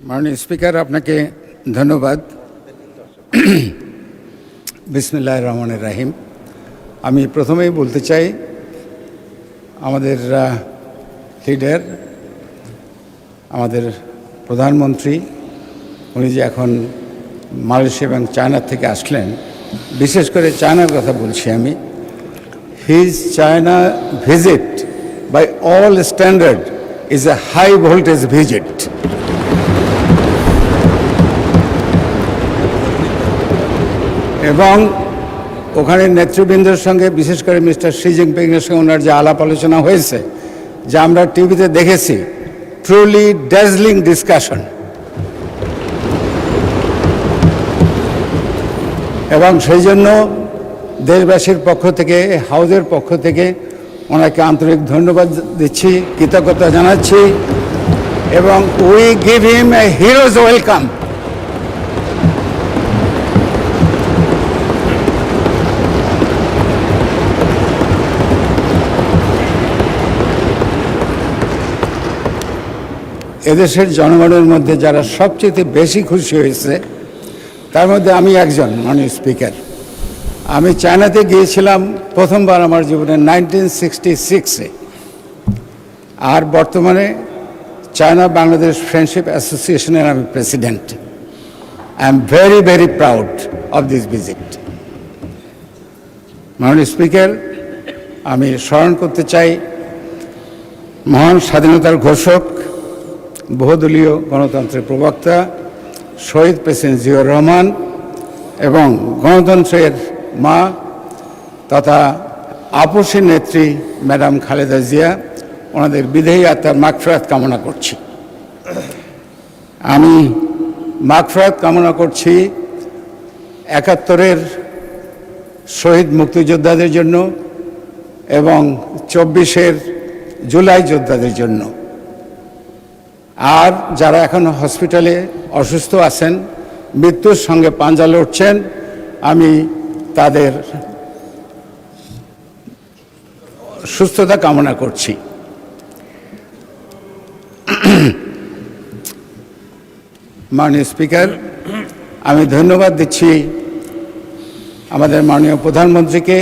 মাননীয় স্পিকার, আপনাকে ধন্যবাদ। বিসমিল্লাহির রহমানির রহিম। আমি প্রথমেই বলতে চাই, আমাদের লিডার, আমাদের প্রধানমন্ত্রী, উনি যে এখন মালয়েশিয়া এবং চায়না থেকে আসলেন, বিশেষ করে চায়নার কথা বলছি আমি। His China visit by all standard is a high voltage visit. এবং ওখানে নেতৃবৃন্দের সঙ্গে, বিশেষ করে মিস্টার শি জিনপিংয়ের সঙ্গে ওনার যে আলাপ আলোচনা হয়েছে, যা আমরা টিভিতে দেখেছি, ট্রুলি ড্যাজলিং ডিসকাশন। এবং সেই জন্য দেশবাসীর পক্ষ থেকে, হাউজের পক্ষ থেকে ওনাকে আন্তরিক ধন্যবাদ দিচ্ছি, কৃতজ্ঞতা জানাচ্ছি, এবং we give him A heroes welcome. এদেশের জনগণের মধ্যে যারা সবচেয়ে বেশি খুশি হয়েছে, তার মধ্যে আমি একজন। মাননীয় স্পিকার, আমি চায়নাতে গিয়েছিলাম প্রথমবার আমার জীবনে 1966-এ। আর বর্তমানে চায়না বাংলাদেশ ফ্রেন্ডশিপ অ্যাসোসিয়েশনের আমি president. I am very very proud of this visit. মাননীয় স্পিকার, আমি স্মরণ করতে চাই মহান স্বাধীনতার ঘোষক, বহুদলীয় গণতন্ত্রের প্রবক্তা শহীদ প্রেসিডেন্ট জিয়াউর রহমান এবং গণতন্ত্রের মা তথা আপসী নেত্রী ম্যাডাম খালেদা জিয়া, ওনাদের বিদেহী আত্মার মাগফিরাত কামনা করছি। আমি মাগফিরাত কামনা করছি ৭১-এর শহীদ মুক্তিযোদ্ধাদের জন্য এবং ২৪-এর জুলাই যোদ্ধাদের জন্য। আর যারা এখন হসপিটালে অসুস্থ আছেন, মৃত্যুর সঙ্গে পাঞ্জা লড়ছেন, আমি তাদের সুস্থতা কামনা করছি। মাননীয় স্পিকার, আমি ধন্যবাদ দিচ্ছি আমাদের মাননীয় প্রধানমন্ত্রীকে,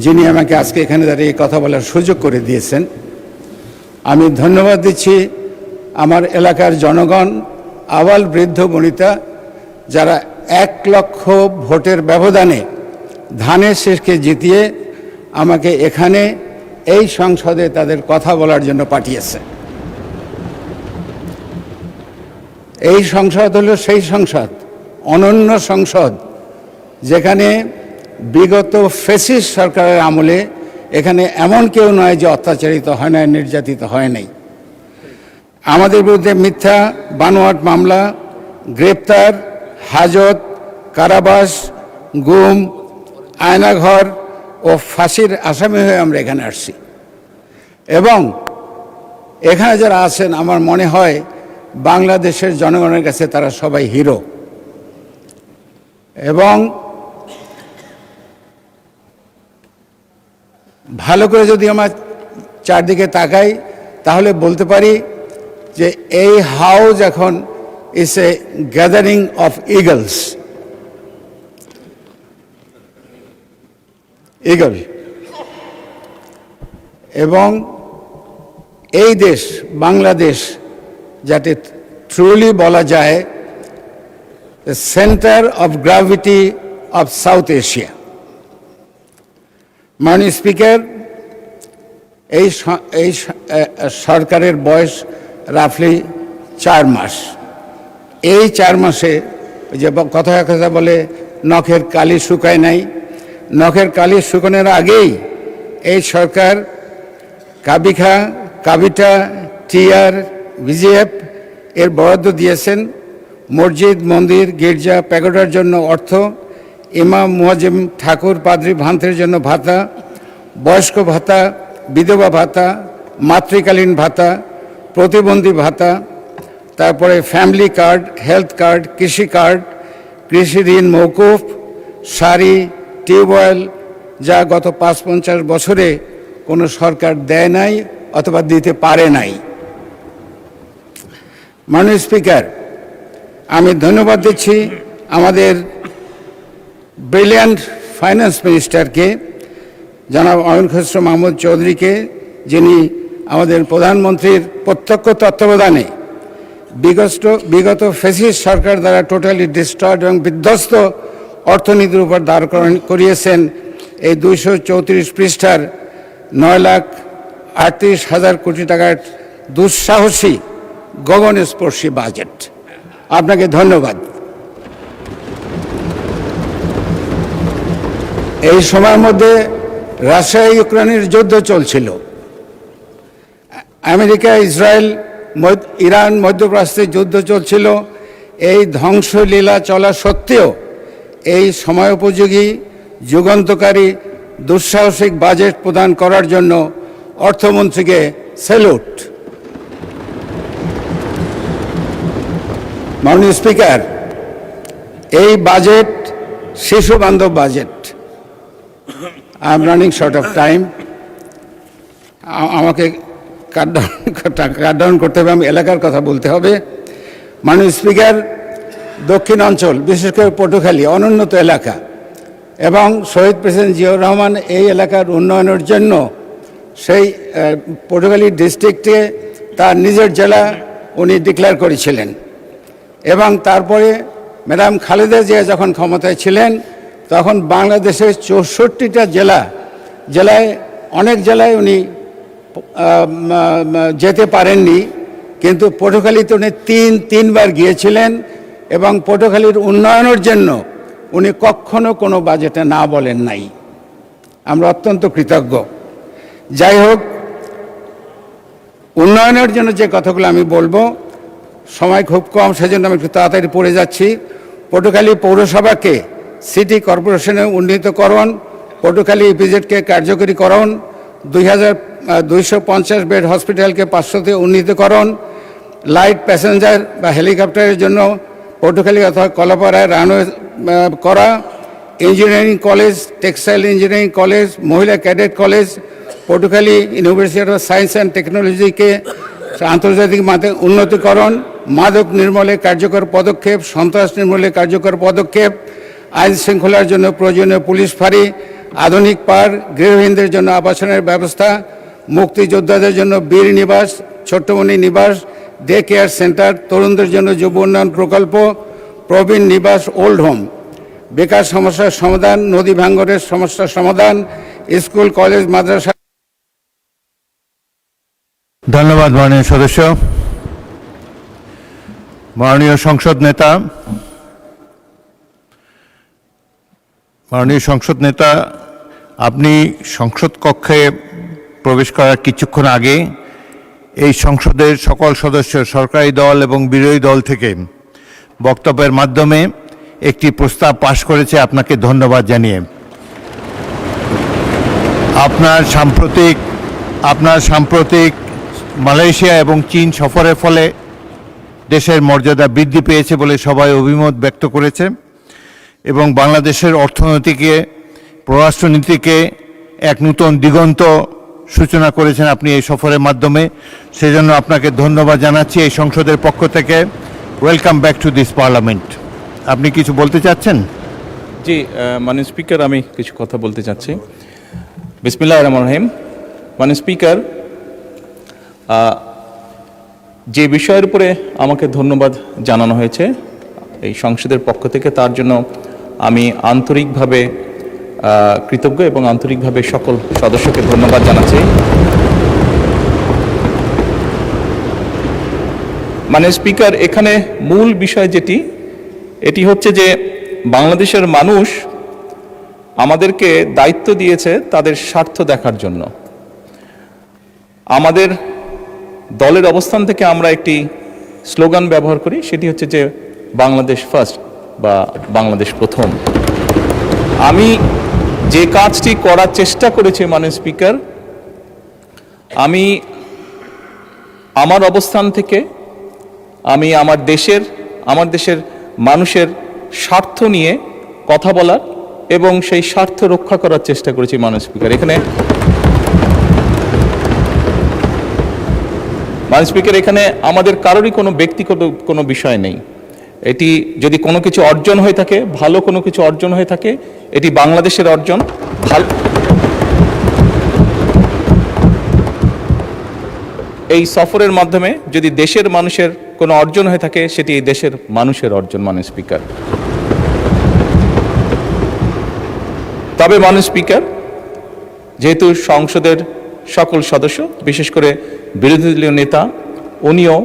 যিনি আমাকে আজকে এখানে দাঁড়িয়ে কথা বলার সুযোগ করে দিয়েছেন। আমি ধন্যবাদ দিচ্ছি আমার এলাকার জনগণ, আবাল বৃদ্ধ বনিতা, যারা ১ লক্ষ ভোটের ব্যবধানে ধানের শেষকে জিতিয়ে আমাকে এখানে এই সংসদে তাদের কথা বলার জন্য পাঠিয়েছে। এই সংসদ হলো সেই সংসদ, অনন্য সংসদ, যেখানে বিগত ফ্যাসিস্ট সরকারের আমলে এখানে এমন কেউ নয় যে অত্যাচারিত হয় না, নির্যাতিত হয় নাই। আমাদের বিরুদ্ধে মিথ্যা বানোয়াট মামলা, গ্রেপ্তার, হাজত, কারাবাস, গুম, আয়নাঘর ও ফাঁসির আসামি হয়ে আমরা এখানে আসছি। এবং এখানে যারা আছেন, আমার মনে হয় বাংলাদেশের জনগণের কাছে তারা সবাই হিরো। এবং ভালো করে যদি আমার চারদিকে তাকাই, তাহলে বলতে পারি যে এই হাউস এখন is a gathering of Eagles. Eagle. এবং এই দেশ বাংলাদেশ, যাতে ট্রুলি বলা যায় centre of gravity of south Asia. মাননীয় স্পিকার, এই সরকারের বয়স রাফলি 4 মাস। এই 4 মাসে যে কথা বলে নখের কালি শুকায় নাই, নখের কালি শুকানোর আগেই এই সরকার কাবিখা, কাবিটা, টিআর, ভিজিএফ এর বরাদ্দ দিয়েছেন। মসজিদ, মন্দির, গির্জা, প্যাগোডার জন্য অর্থ, ইমাম, মুয়াজ্জিম, ঠাকুর, পাদ্রী, ভান্তের জন্য ভাতা, বয়স্ক ভাতা, বিধবা ভাতা, মাতৃকালীন ভাতা, প্রতিবন্ধী ভাতা, তারপরে ফ্যামিলি কার্ড, হেলথ কার্ড, কৃষি কার্ড, কৃষি ঋণ মৌকুফ, সারি, টিউবওয়েল, যা গত ৫-৫০ বছরে কোনো সরকার দেয় নাই অথবা দিতে পারে নাই। মাননীয় স্পিকার, আমি ধন্যবাদ দিচ্ছি আমাদের ব্রিলিয়ান্ট ফাইন্যান্স মিনিস্টারকে, জনাব অমির খসরু মাহমুদ চৌধুরীকে, যিনি আমাদের প্রধানমন্ত্রীর প্রত্যক্ষ তত্ত্বাবধানে বিগত ফ্যাসিস্ট সরকার দ্বারা টোটালি ডিস্ট্রয়েড এবং বিধ্বস্ত অর্থনীতির উপর দাঁড় করিয়েছেন এই 234 পৃষ্ঠার 9,38,000 কোটি টাকার দুঃসাহসী গগনস্পর্শী বাজেট। আপনাকে ধন্যবাদ। এই সময়ের মধ্যে রাশিয়া ইউক্রেনের যুদ্ধ চলছিল, আমেরিকা, ইসরায়েল, ইরান, মধ্যপ্রাচ্যে যুদ্ধ চলছিল। এই ধ্বংসলীলা চলা সত্ত্বেও এই সময়োপযোগী যুগান্তকারী দুঃসাহসিক বাজেট প্রদান করার জন্য অর্থমন্ত্রীকে স্যালুট। মাননীয় স্পিকার, এই বাজেট শিশু বান্ধব budget. I am running short of time, আমাকে কাট ডাউন করতে হবে, আমি এলাকার কথা বলতে হবে। মাননীয় স্পিকার, দক্ষিণ অঞ্চল, বিশেষ করে পটুখালী অনুন্নত এলাকা, এবং শহীদ প্রেসিডেন্ট জিয়াউর রহমান এই এলাকার উন্নয়নের জন্য সেই পটুখালী ডিস্ট্রিক্টে তার নিজের জেলা উনি ডিক্লেয়ার করেছিলেন। এবং তারপরে ম্যাডাম খালেদা জিয়া যখন ক্ষমতায় ছিলেন তখন বাংলাদেশের 64টা জেলায় অনেক জেলায় উনি যেতে পারেননি, কিন্তু পটুখালীতে উনি তিনবার গিয়েছিলেন এবং পটুখালীর উন্নয়নের জন্য উনি কখনো কোনো বাজেটে না বলেন নাই। আমরা অত্যন্ত কৃতজ্ঞ। যাই হোক, উন্নয়নের জন্য যে কথাগুলো আমি বলবো, সময় খুব কম, সেজন্য আমি একটু তাড়াতাড়ি পড়ে যাচ্ছি। পটুখালী পৌরসভাকে সিটি কর্পোরেশনে উন্নীতকরণ, পটুখালী ইপিজেডকে কার্যকরীকরণ, 250 বেড হসপিটালকে 500-তে উন্নীতকরণ, লাইট প্যাসেঞ্জার বা হেলিকপ্টারের জন্য পটুখালী অথবা কলাপাড়ায় রানওয়ে করা, engineering college, textile engineering college, মহিলা cadet college, Patuakhali university of science and টেকনোলজিকে আন্তর্জাতিক মাত্রায় উন্নতিকরণ, মাদক নির্মূলে কার্যকর পদক্ষেপ, সন্ত্রাস নির্মূলে কার্যকর পদক্ষেপ, আইন শৃঙ্খলার জন্য প্রয়োজনীয় পুলিশ ফাঁড়ি, আধুনিক পার্ক, গৃহহীনদের জন্য আবাসনের ব্যবস্থা, মুক্তিযোদ্ধাদের জন্য বীর নিবাস, ছোট্টমণি নিবাস, ডে কেয়ার সেন্টার, তরুণদের জন্য যুব উন্নয়ন প্রকল্প, প্রবীণ নিবাস, ওল্ড হোম, বেকার সমস্যার সমাধান, নদী ভাঙ্গনের সমস্যার সমাধান, স্কুল, কলেজ, মাদ্রাসা। ধন্যবাদ মাননীয় সদস্য। মাননীয় সংসদ নেতা, আপনি সংসদ কক্ষে প্রবেশ করার কিছুক্ষণ আগে এই সংসদের সকল সদস্য, সরকারি দল এবং বিরোধী দল থেকে বক্তব্যের মাধ্যমে একটি প্রস্তাব পাশ করেছে, আপনাকে ধন্যবাদ জানিয়ে। আপনার সাম্প্রতিক মালয়েশিয়া এবং চীন সফরের ফলে দেশের মর্যাদা বৃদ্ধি পেয়েছে বলে সবাই অভিমত ব্যক্ত করেছে এবং বাংলাদেশের অর্থনীতিকে, পররাষ্ট্রনীতিকে এক নূতন দিগন্ত সূচনা করেছেন আপনি এই সফরের মাধ্যমে। সেজন্য আপনাকে ধন্যবাদ জানাচ্ছি এই সংসদের পক্ষ থেকে। Welcome back to this parliament. আপনি কিছু বলতে চাচ্ছেন? জি মাননীয় স্পিকার, আমি কিছু কথা বলতে চাচ্ছি। বিসমিল্লাহির রহমানির রহিম। মাননীয় স্পিকার, যে বিষয়ের উপরে আমাকে ধন্যবাদ জানানো হয়েছে এই সংসদের পক্ষ থেকে, তার জন্য আমি আন্তরিকভাবে কৃতজ্ঞ এবং আন্তরিকভাবে সকল সদস্যকে ধন্যবাদ জানাচ্ছি। মাননীয় স্পিকার, এখানে মূল বিষয় এটি হচ্ছে যে বাংলাদেশের মানুষ আমাদেরকে দায়িত্ব দিয়েছে তাদের স্বার্থ দেখার জন্য। আমাদের দলের অবস্থান থেকে আমরা একটি স্লোগান ব্যবহার করি, সেটি হচ্ছে যে বাংলাদেশ ফার্স্ট বা বাংলাদেশ প্রথম। আমি যে কাজটি করার চেষ্টা করেছি মাননীয় স্পিকার, আমি আমার অবস্থান থেকে আমি আমার দেশের মানুষের স্বার্থ নিয়ে কথা বলার এবং সেই স্বার্থ রক্ষা করার চেষ্টা করেছি মাননীয় স্পিকার। এখানে মাননীয় স্পিকার, এখানে আমাদের কারোরই কোনো ব্যক্তিগত কোনো বিষয় নেই। এটি যদি কোনো কিছু অর্জন হয়ে থাকে, ভালো কোনো কিছু অর্জন হয়ে থাকে, এটি বাংলাদেশের অর্জন। এই সফরের মাধ্যমে যদি দেশের মানুষের কোনো অর্জন হয়ে থাকে, সেটি এই দেশের মানুষের অর্জন মাননীয় স্পিকার। তবে মাননীয় স্পিকার, যেহেতু সংসদের সকল সদস্য, বিশেষ করে বিরোধী দলীয় নেতা, উনিও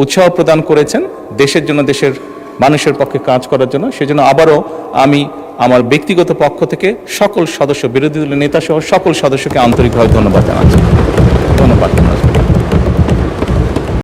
উৎসাহ প্রদান করেছেন দেশের জন্য, দেশের মানুষের পক্ষে কাজ করার জন্য, সেজন্য আবারও আমি আমার ব্যক্তিগত পক্ষ থেকে সকল সদস্য, বিরোধী দলীয় নেতা সহ সকল সদস্যকে আন্তরিকভাবে ধন্যবাদ জানাচ্ছি। ধন্যবাদ।